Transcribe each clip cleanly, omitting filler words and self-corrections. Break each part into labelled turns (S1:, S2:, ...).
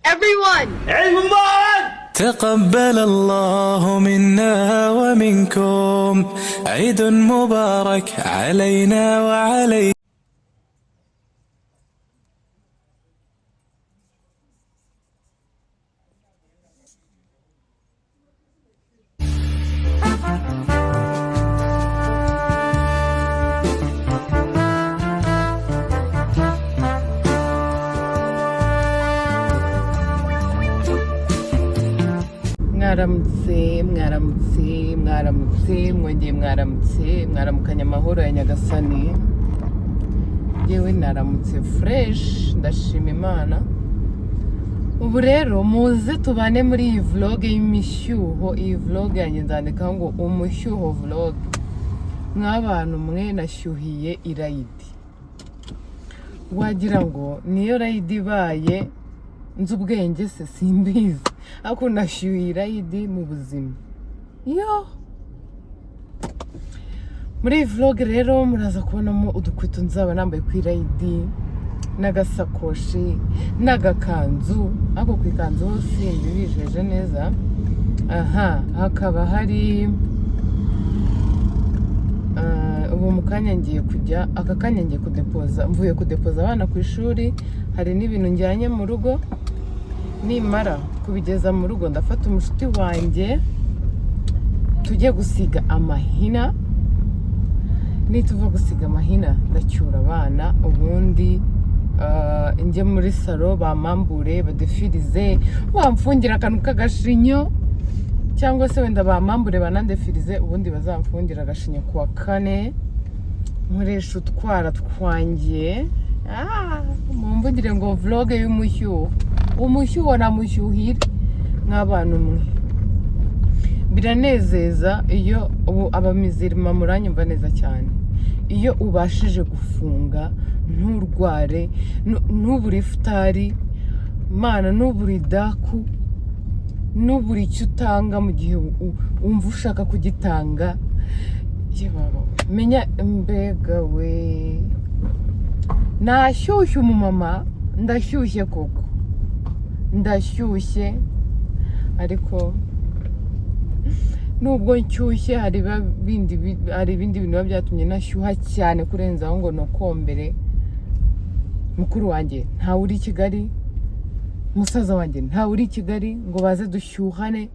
S1: Everyone!
S2: عيد مبارك!
S3: تقبل الله منا ومنكم عيد مبارك علينا وعليكم.
S4: mwaramukanya amahoro ya nyagasani. Yewe naramutse fresh, ndashima Imana. Ubu rero muze tubane muri iyi vlog y'imishyuho. Iyi vlog yanjye ndandika ngo umushyuho vlog. Mw'abantu mwe nashyuhiye irayidi, wagira ngo niyo rayidi ibaye nzi ubwenge se simbizi, ariko nashyuhiye irayidi mu buzima. Yo muri iyi vlog rero muraza kubonamo udukweto nzaba nambaye ku irayidi, n'agasakoshi, n'agakanzu. Ako ku ikanzu hose mbibijeje neza. Hakaba hari ubu mukanya ngiye kujya, aka kanya ngiye kudepoza, mvuye kudepoza abana ku ishuri. Hari n'ibintu njyanye mu rugo, nimara kubigeza mu rugo ndafata umushuti wanjye tujye gusiga amahina. Nituva gusiga amahina ndacyura abana, ubundi njye muri salo bamambure badefirize, bamfungira akantu k'agashinyo, cyangwa se wenda bamambure banandefirize, ubundi bazamfungira agashinyo kuwa kane. Nkoresha utwara twanjye. Mumvugire ngo vlog y'umushyuho. Umushyuho namushyuhire nk'abantu mwe. Biranezeza iyo abamizirima muranyumva neza cyane. Iyo ubashije gufunga nturware, ntubure ifutari, Mana ntubure daku, ntubure icyo utanga mu gihe wumva ushaka kugitanga. Menya mbega we, nashyushye umumama, ndashyushye koko, ndashyushye. Ariko nubwo nshyushye hari ibindi bintu biba byatumye nashyuha cyane kurenzaho ngo nokombere. Mukuru wanjye ntawe uri i Kigali, musaza wanjye ntawe uri i Kigali ngo baze dushyuhane,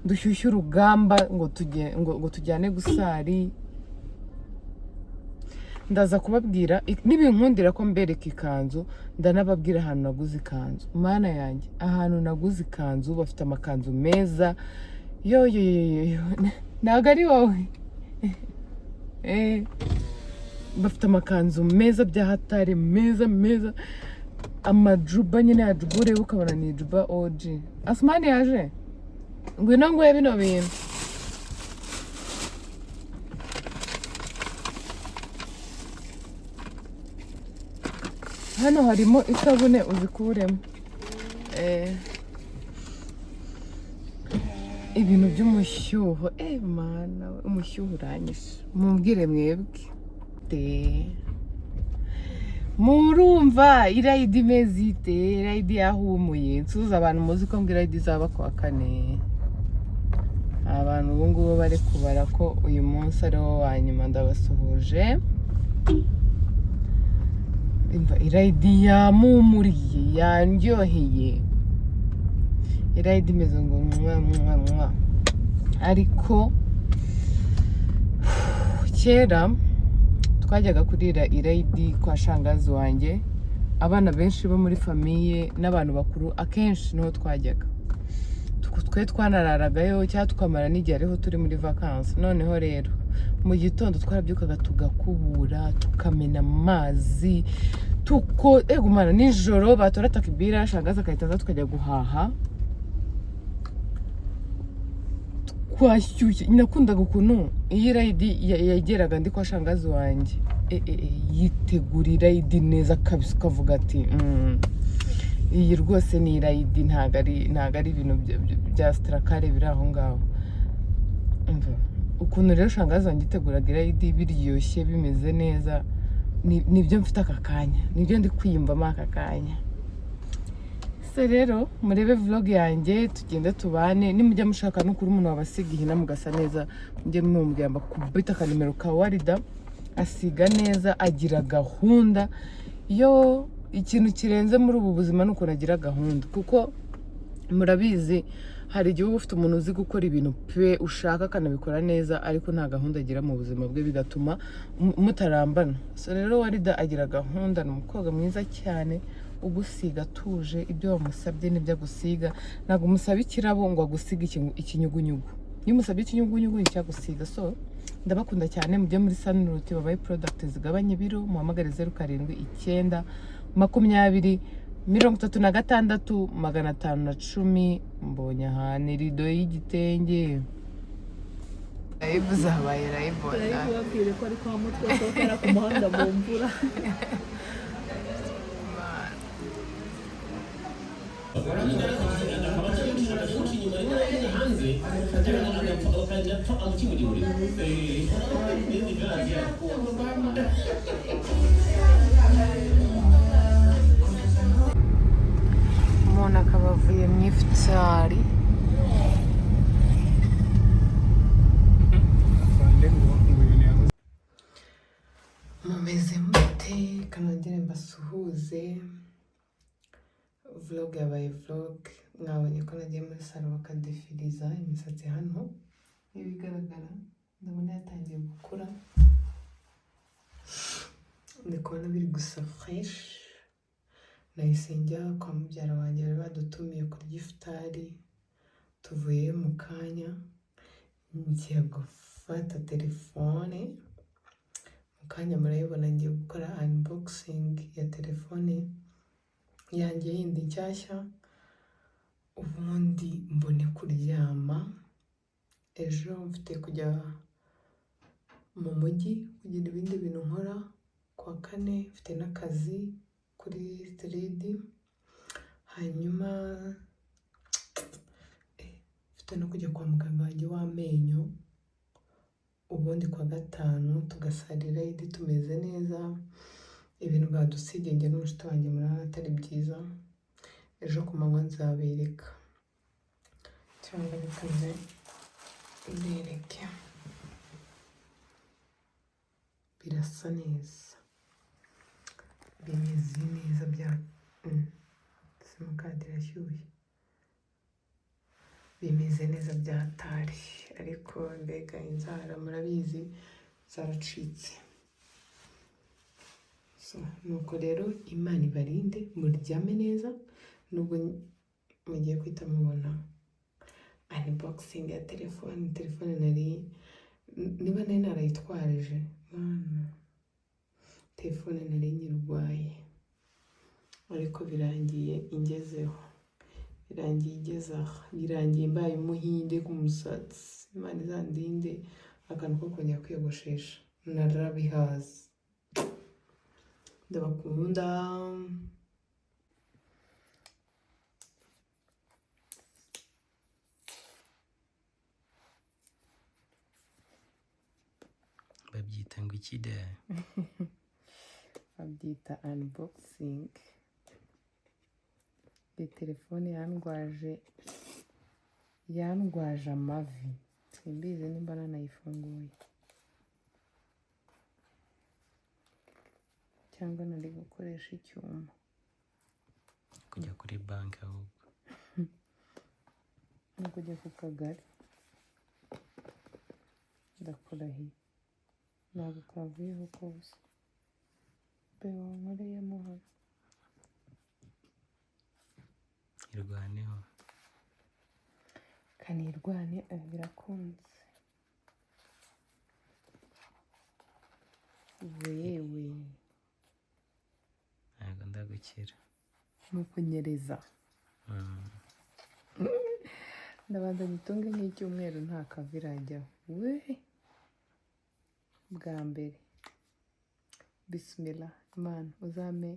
S4: dushyushye urugamba ngo tujyane gusari. Ndaza kubabwira nibinkundira ko mbereka ikanzu, ndanababwira ahantu naguze ikanzu. Mana yanjye, ahantu naguze ikanzu bafite amakanzu meza. Yo ntago ari wowe. Bafite amakanzu meza bya hatari, meza. Amajuba nyine ya juba, ureba ukabona ni juba OG. Asmani yaje ngwino nguhe bino bintu. Hano harimo isabune uzikuremo. Ibintu by'umushyuho, Mana umushyuho uranyishe. Mumbwire mwebwe murumva irayidi imeze ite? Irayidi yahumuye. Nsuza abantu muzi ko mbwira irayidi izaba kuwa kane. Abantu ubu ngubu bari kubara ko uyu munsi ari wo wa nyuma, ndabasuhuje. Irayidi yamumuriye, yandyoheye. Irayidi imeze ngo mwa. Ariko kera twajyaga kurira irayidi kwa shangazi wanjye. Abana benshi bo muri famiye n'abantu bakuru akenshi niho twajyaga. Twe twanararagayo cyangwa tukamara n'igihe ariho turi muri vacances. Noneho rero mu gitondo twarabyukaga tugakubura, tukamena amazi, Mana nijoro batora takibira, shangazi akahita tukajya guhaha. Twashyushye. Nakundaga ukuntu iyi rayidi yageraga ndi kwa shangazi wanjye, yitegura irayidi neza kabisa, ukavuga ati iyi rwose ni irayidi, ntago ari ibintu bya strakare biri aho ngaho. Ukuntu rero shangazi wanjye iteguraga irayidi biryoshye bimeze neza, nibyo mfite aka kanya, nibyo ndi kwiyumvamo aka kanya. se rero murebe vlog yanjye tugende tubane nimujya mushaka no kuri umuntu wabasiga ihina mugasa neza mujye mumubwira bakubita akanimero ka Warida asiga neza agira gahunda yo ikintu kirenze muri ubu buzima nuko nagira gahunda kuko murabizi hari igihe uba ufite umuntu uzi gukora ibintu pe ushaka akanabikora neza ariko nta gahunda agira mu buzima bwe bigatuma mutarambana so rero Warida agira gahunda ni umukobwa mwiza cyane ugusiga atuje ibyo wamusabye n'ibyo agusiga ntabwo umusaba ikirabo ngo agusiga ikinyugunyugu iyo umusabye ikinyugunyugu icyagusiga so ndabakunda cyane mujye muri Sunroot babaye product zigabanya ibiro muhamagare 079 20 36 510 mbonye ahantu irido y'igitenge ayibuza habaye rayibona
S1: babwire ko ari kwa mutwe sokera ku muhanda mu mvura
S4: umuntu akaba avuye mu ifutari mumeze mute kanongere mbasuhuze vlog yabaye vlog mwabonye ko nagiye muri salo bakadefiriza imisatsi hano ibigaragara ndabona yatangiye gukura ndi kubona biri gusa fresh nahise njya kwa mubyara wanjye bari badutumiye kurya ifutari tuvuye mu kanya ngiye gufata telefone mu kanya murayibona ngiye gukora unboxing ya telefone yanjye yindi nshyashya ubundi mbone kuryama ejo mfite kujya mu mujyi kugira ibindi bintu nkora kwa kane mfite n'akazi kuri 3D hanyuma mfite no kujya kwa muganga wanjye w'amenyo ubundi kwa gatanu tugasarira Eid tumeze neza ibintu badusigiye njye n'umushuti wanjye murabona atari byiza ejo ku manywa nzabereka cyangwa bikaze bereke birasa neza bimeze neza bya simukadi irashyushye bimeze neza byatari ariko mbega inzara murabizi zaracitse so nuko rero Imana ibarinde muryame neza nubwo mugiye kwita mubona unboxing ya telefone nari niba nari narayitwarije telefone nari nyirwaye ariko birangiye ingezeho birangiye igezaho birangiye mbaye umuhinde ku musatsi Imana izandinde akantu ko kongera kwiyogoshesha narabihaze ndabakunda
S3: babyita ngo iki de
S4: babyita unboxing iyi telefone yandwaje amavi simbizi nimba nanayifunguye cyangwa nari gukoresha icyuma
S3: kujya kuri banki ahubwo
S4: no kujya ku kagari ndakurahiye ntabwo kavuyeho kose be wankoreyemo hano
S3: irwaneho
S4: kanirwane birakunze wewe
S3: ntabwo ndagukira
S4: ni ukunyereza ndabanza nitunge nk'icyumweru nta kavi irajyaho we bwa mbere bismillah Imana uzame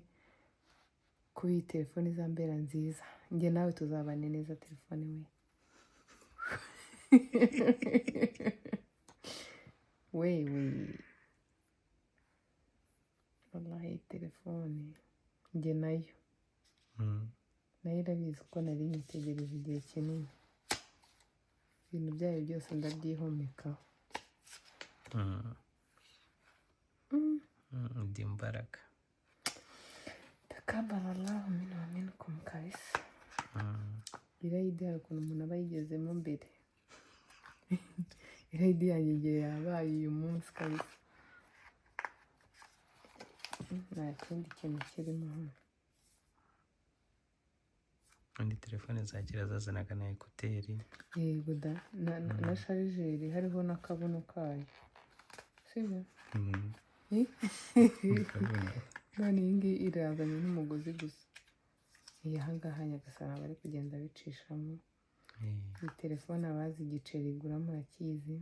S4: kuba iyi telefone izambera nziza njye nawe tuzabane neza telefone we wallahi telefone njye nayo nayo irabizi ko nari nyitegereje igihe kinini, ibintu byayo byose ndabyihomekaho.
S3: Eid Mubarak.
S4: Takabalallahu minna wa minkum kabisa. Iriya Eid hari ukuntu umuntu aba yigezemo mbere. Iriya Eid yanjye igihe yabaye uyu munsi kabisa. Nta kindi kintu kirimo hano.
S3: Undi telefone za kera zazanaga na ekuteri.
S4: Yego da, na sharijeri hariho n'akabuno kayo. Sibyo? None iyi ngiyi irazanye n'umugozi gusa. Iyi aha ngaha Nyagasani bari kugenda bicishamo. Iyi telefone abazi igiceri igura murakizi.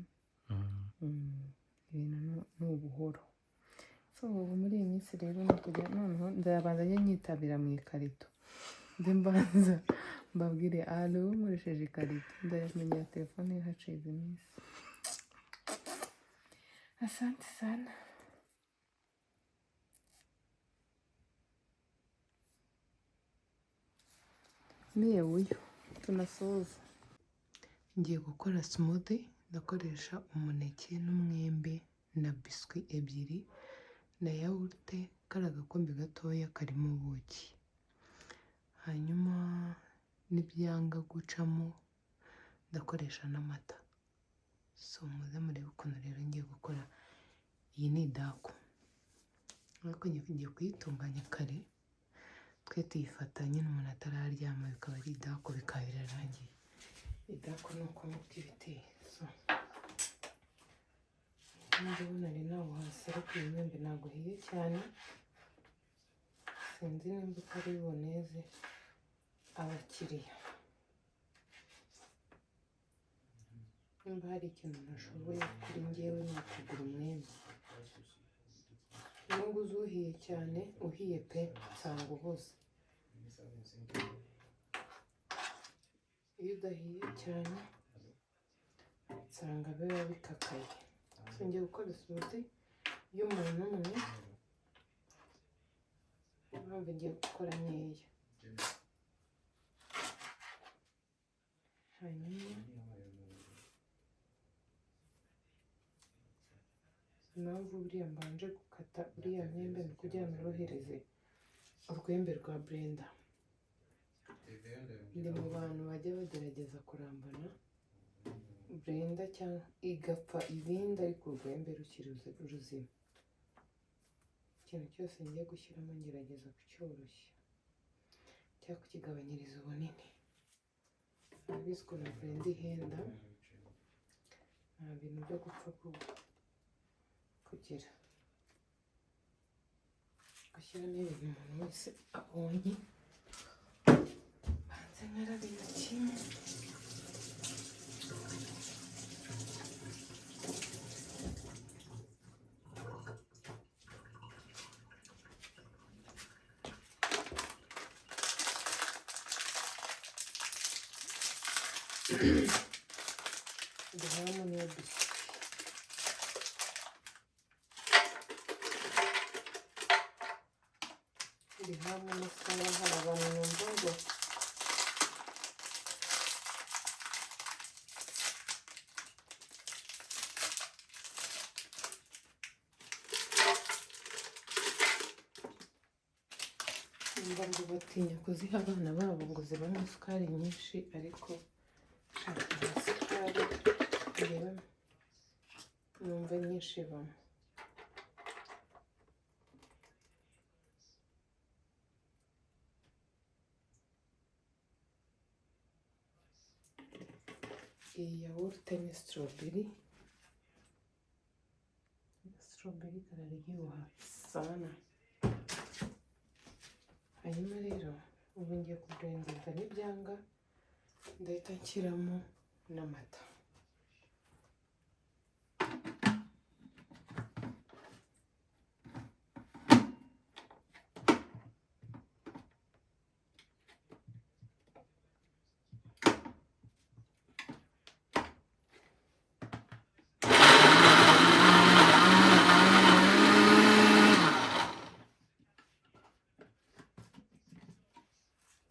S4: Ibintu ni ubuhoro. So ubu muri iyi minsi rero ni kujya noneho ndabanza njye nyitabira mu ikarito. Ndi mbanza mbabwire alo nkoresheje ikarito. Ndayamenyera telefone hacize iminsi. Asante sana. Mie uyu tunasoza. Ngiye gukora smoothie, ndakoresha umuneke n'umwembe na biswi ebyiri na yawurute, kari agakombe gatoya karimo ubuki. Hanyuma nibyanga gucamo ndakoresha n'amata. So muze murebe ukuntu rero ngiye gukora. Iyi ni idaku, ariko ngiye kuyitunganya kare, twe tuyifata nyine umuntu atararyama bikaba ari idaku bikaba birarangiye. Idaku ni uko nguko iba iteye. So ndabona ari naho hasi, ariko uyu mwembe ntabwo uhiye cyane, sinzi nimba utari buboneze abakiriya. Nimba hari ikintu nashoboye kuri njyewe ni ukugura umwembe. Nubwo uzi uhiye cyane, uhiye pe nsanga uboze. Iyo udahiye cyane nsanga biba bikakaye. So ngiye gukora smoothie y'umuntu umwe, impamvu ngiye gukora nkeya. Hanyuma impamvu buriya mbanje gukata uriya mwembe ni kugira ngo norohereze urwembe rwa blender. Ndi mu bantu bajya bagerageza kurambana blender cyangwa igapfa ibindi ariko urwembe rukiri ruzima. Ikintu cyose ngiye gushyiramo ngerageza kucyoroshya cyangwa kukigabanyiriza ubunini. Urabizi ko na blender ihenda, nta bintu byo gupfa kugira gushyiramo ibintu umuntu wese abonye. Banze nkarabe intoki. Duhamo n'iyo biswi. Duhamo n'isura, hari abantu numva ngo batinya kuziha abana babo ngo zibamo isukari nyinshi, ariko shaka isukari reba numva nyinshi ibamo. Iyi yawurute ni strawberry kararyoha sana. Hanyuma rero ubu ngiye kublendinga, nibyanga ndahita nshyiramo n'amata.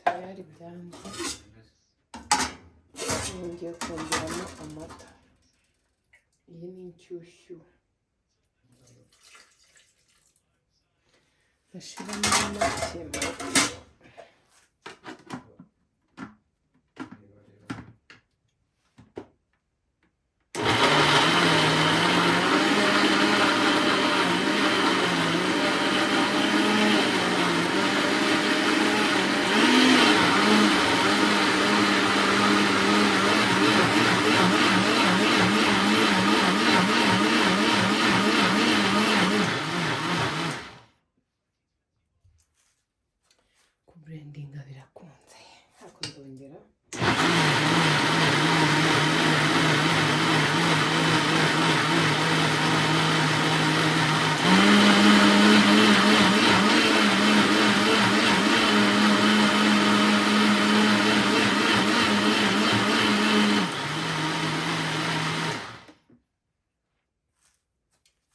S4: tayari byanze. Ngiye kongeramo amata. Iyi ni inshyushyu. Ndashiramo make. Kubrandinga birakunze. Hako ndongera.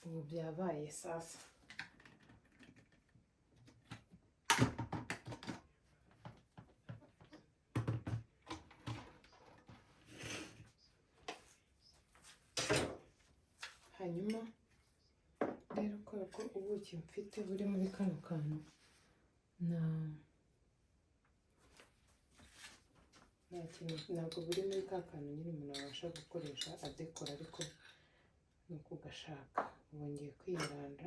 S4: Ubu byabaye sasa. Hanyuma rero kubera ko ubuki mfite buri muri kano kantu ntabwo buri muri ka kantu nyine umuntu abasha gukoresha adekora, ariko ni ukugashaka. Ubu ngiye kwiranda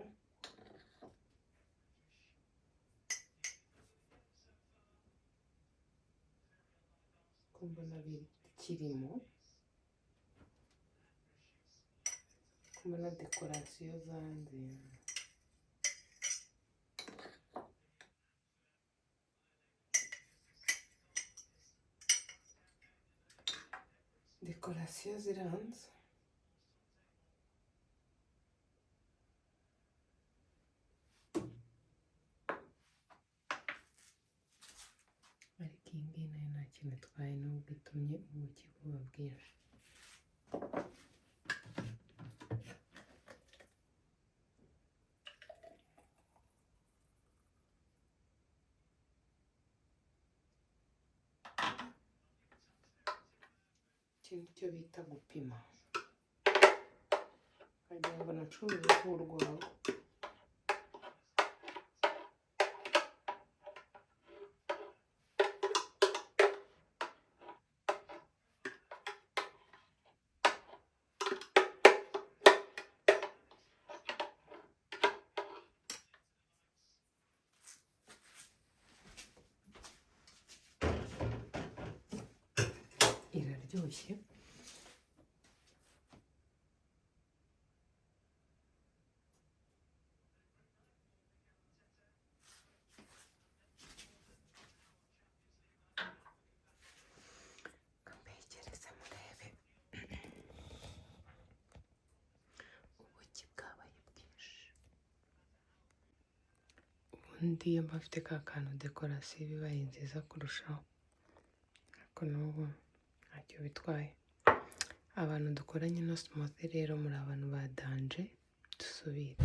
S4: ko mbona bikirimo, ko mbona dekorasiyo zanjye. Dekorasiyo ziranze. Ariko iyi ngiyi nayo nta kintu itwaye, nubwo itumye ubuki buba bwinshi. Iki nicyo bita gupima. Wagira ngo nacuruza urwagwa. Iraryoshye. Kambegereze murebe. Ubuki bwabaye bwinshi. Ubundi iyo mba mfite ka kantu dekorasiyo bibaye nziza kurushaho, ariko n'ubu ntacyo bitwaye. Abantu dukoranye ino smoothie rero muri abantu ba danje. Dusubire.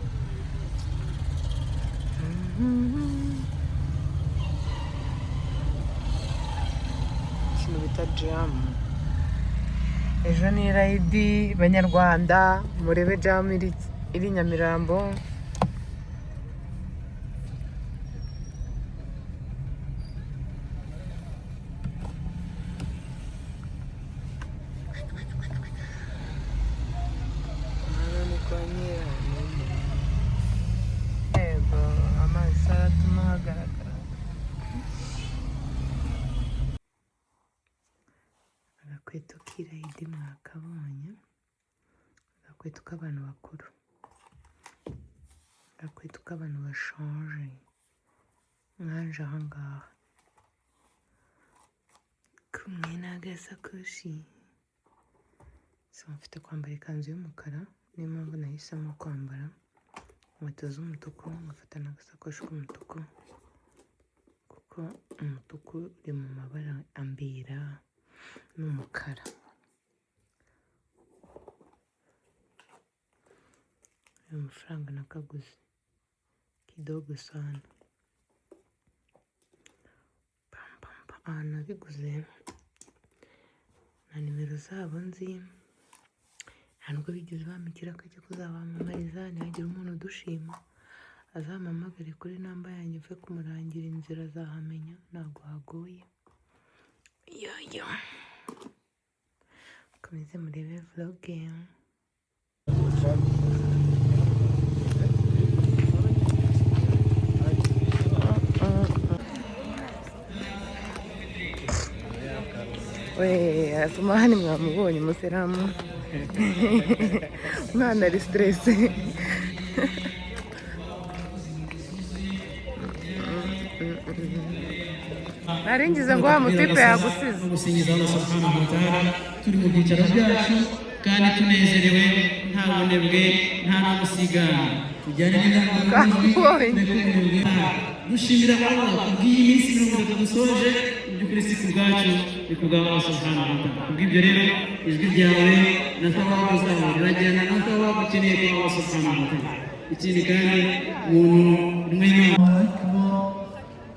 S4: Ikintu bita jamu. Ejo ni rayidi banyarwanda, murebe jamu iri Nyamirambo. Ego, amazi aratuma hagaragara. Agakweto k'irayidi mwakabonye. Agakweto k'abantu bakuru. Agakweto k'abantu bashonje. Mwanje aha ngaha. Kumwe n'agasakoshi. So mfite kwambara ikanzu y'umukara, niyo mpamvu nahisemo kwambara inkweto z'umutuku, ngafata n'agasakoshi k'umutuku, kuko umutuku uri mu mabara ambera n'umukara. Ayo mafaranga nakaguze kidogo sana. Pam pam pam. ahantu nabiguze na nimero zabo nzi, nta nubwo bigeze bamikira akajya kuzabamamariza, ntihagire umuntu udushima azampamagare kuri namba yanjye mve kumurangira inzira azahamenya, ntabwo hagoye. Yoyo mukomeze murebe vlog. We asumani mwamubonye umusiramu umwana ari stress. naringize ngo wa mutipe yagusize.
S2: gusingiza Allah subhanahu wa ta'ala, turi mu byicaro byacu kandi tunezerewe, nta bunebwe, nta n'umusigana, tujyane n'inama dushimira Allah kubw'iyi minsi 30 dusoje. Mu by'ukuri si ku bwacu, ni ku bwa Allah subhanahu wa ta'ala. Kubw'ibyo rero ijwi ryawe na thawabu zawe rirajyana na thawabu ukeneye kwa Allah subhanahu wa ta'ala. Ikindi kandi umuntu rimwe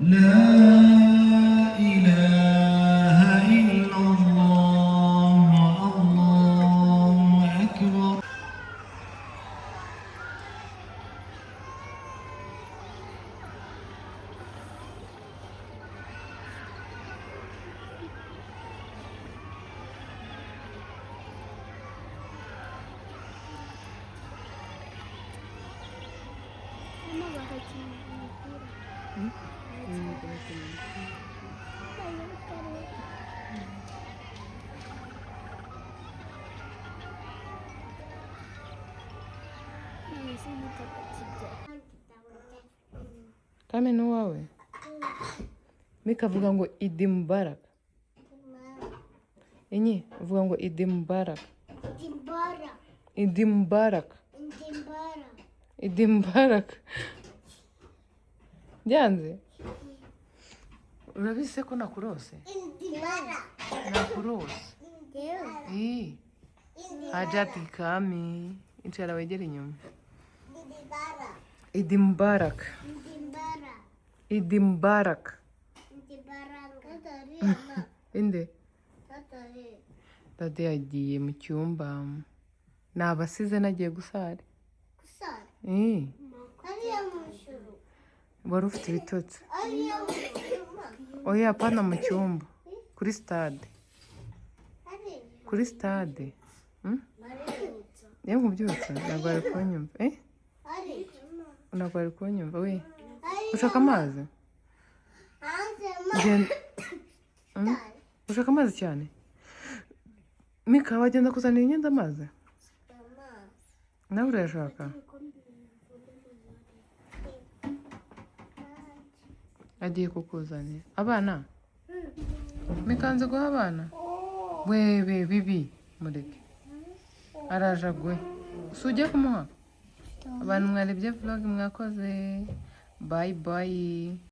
S2: لا إله إلا الله الله أكبر.
S4: Kame n'uwawe mikavuga ngo Eid Mubarak. Enye uvuga ngo Eid Mubarak. Eid Mubarak. Eid Mubarak. Byanze urabise ko nakurose. Nakurose hajati kami inchara wegera inyuma. Eid Mubarak. Eid Mubarak. Inde dade yagiye mu cyumba, nabasize nagiye gusara. Wari ufite ibitotsi? Oya hapana, mu cyumba kuri stade. Kuri stade yewe mubyutsa ntabwo ari kunyumva. Ntabwo ari kunyumva. We ushaka amazi? Ushaka amazi cyane? Mika wagenda kuzanira imyenda amazi? Nawe urayashaka? Agiye kukuzanira abana. Mikanze guha abana? Wewe bibi mureke araje agwe. Si ujye kumuha? Abantu mwarebye vlog mwakoze. Bye bye.